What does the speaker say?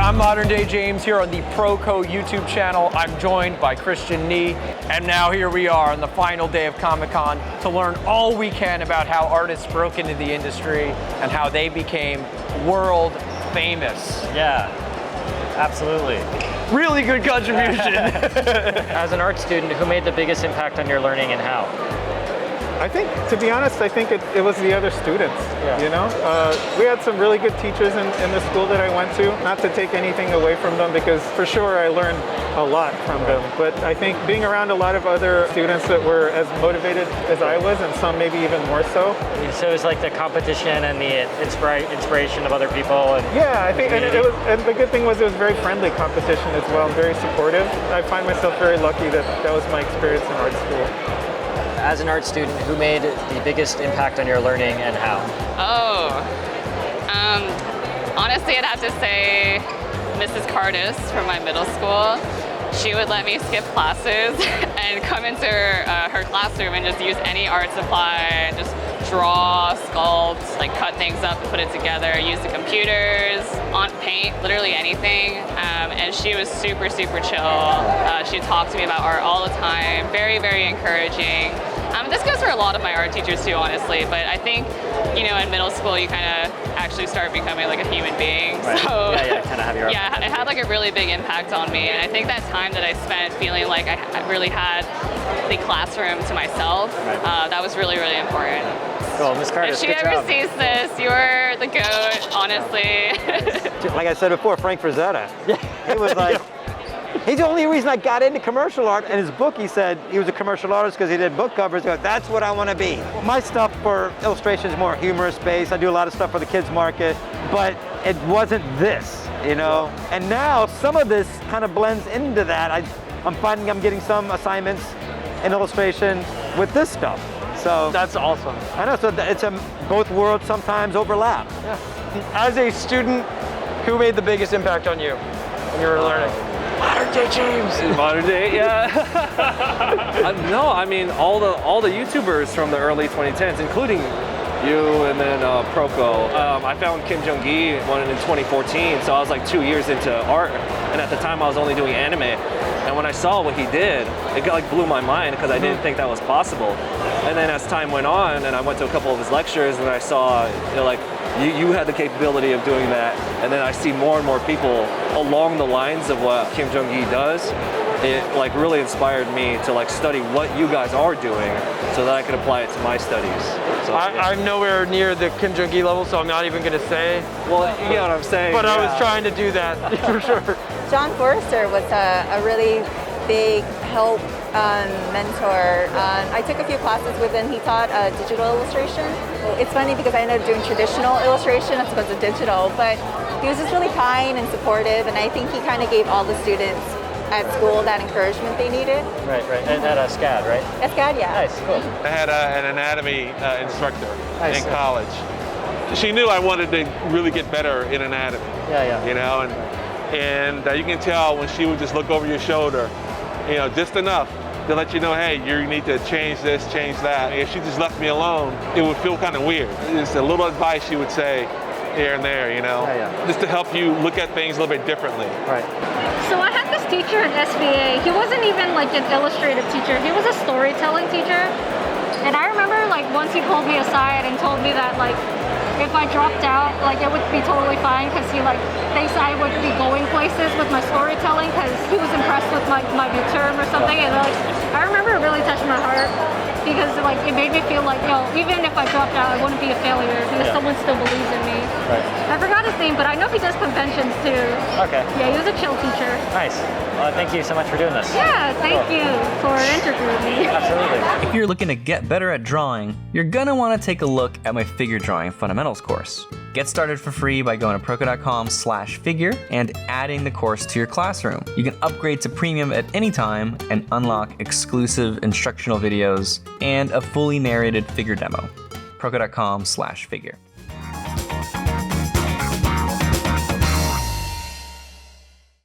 I'm Modern Day James here on the Proko YouTube channel. I'm joined by Christian Nee, and now here we are on the final day of Comic-Con to learn all we can about how artists broke into the industry and how they became world famous. Yeah, absolutely. Really good contribution. As an art student, who made the biggest impact on your learning and how? I think, to be honest, I think it was the other students, you know? We had some really good teachers in the school that I went to. Not to take anything away from them, because for sure I learned a lot from them. But I think being around a lot of other students that were as motivated as I was, and some maybe even more so. So it was like the competition and the inspiration of other people. And yeah, I think, and the good thing was it was very friendly competition as well, and very supportive. I find myself very lucky that that was my experience in art school. As an art student, who made the biggest impact on your learning and how? Honestly, I'd have to say Mrs. Cardis from my middle school. She would let me skip classes and come into her classroom and just use any art supply and just draw, sculpt, like cut things up and put it together, use the computers, on paint, literally anything. And she was super, super chill. She talked to me about art all the time, very, very encouraging. This goes for a lot of my art teachers too, honestly, but I think, you know, in middle school you kind of actually start becoming like a human being. Right. So yeah, kind of have your own. Yeah, it had like a really big impact on me, and I think that time that I spent feeling like I really had the classroom to myself, that was really, really important. Cool, Ms. Cardis, if she good ever job. sees this, you're the GOAT, honestly. Like I said before, Frank Frazetta. It was like, he's the only reason I got into commercial art. In his book, he said he was a commercial artist because he did book covers. He goes, that's what I want to be. My stuff for illustration is more humorous based. I do a lot of stuff for the kids market, but it wasn't this, you know? And now some of this kind of blends into that. I'm finding I'm getting some assignments in illustration with this stuff. So That's awesome. I know, so it's both worlds sometimes overlap. Yeah. As a student, who made the biggest impact on you when you were learning? Modern Day James. Modern Day, yeah. No, I mean all the YouTubers from the early 2010s, including you and then Proko. I found Jung Gi one in 2014, so I was like 2 years into art, and at the time I was only doing anime. And when I saw what he did, it like blew my mind because I didn't think that was possible. And then as time went on, and I went to a couple of his lectures, and I saw, you know, like you had the capability of doing that, and then I see more and more people along the lines of what Jung Gi does. It like really inspired me to like study what you guys are doing so that I could apply it to my studies. So, I'm nowhere near the Jung Gi level, so I'm not even going to say. well, you know what I'm saying. But I yeah. was trying to do that, for sure. John Foerster was a really big help, mentor. I took a few classes with him. He taught digital illustration. It's funny because I ended up doing traditional illustration as opposed to digital, but he was just really kind and supportive, and I think he kind of gave all the students at school that encouragement they needed. Right. And at SCAD, right? At SCAD, yeah. Nice, cool. I had an anatomy instructor Nice. in college. She knew I wanted to really get better in anatomy. Yeah. You know, and you can tell when she would just look over your shoulder, you know, just enough to let you know, hey, you need to change this, change that. If she just left me alone, it would feel kind of weird. Just a little advice she would say here and there, you know, just to help you look at things a little bit differently. Right. So I had this teacher in SVA. He wasn't even like an illustrative teacher. He was a storytelling teacher. And I remember like once he pulled me aside and told me that like if I dropped out, like it would be totally fine because he like thinks I would be going places with my storytelling because he was impressed with my midterm or something. And like I remember it really touched my heart because like it made me feel like, yo, even if I dropped out, I wouldn't be a failure because someone still believes in me. Right. I forgot his name, but I know he does conventions too. Okay. Yeah, he was a chill teacher. Nice. Well, thank you so much for doing this. Yeah, thank you for interviewing me. Absolutely. If you're looking to get better at drawing, you're gonna want to take a look at my Figure Drawing Fundamentals course. Get started for free by going to proko.com/figure and adding the course to your classroom. You can upgrade to premium at any time and unlock exclusive instructional videos and a fully narrated figure demo. proko.com/figure.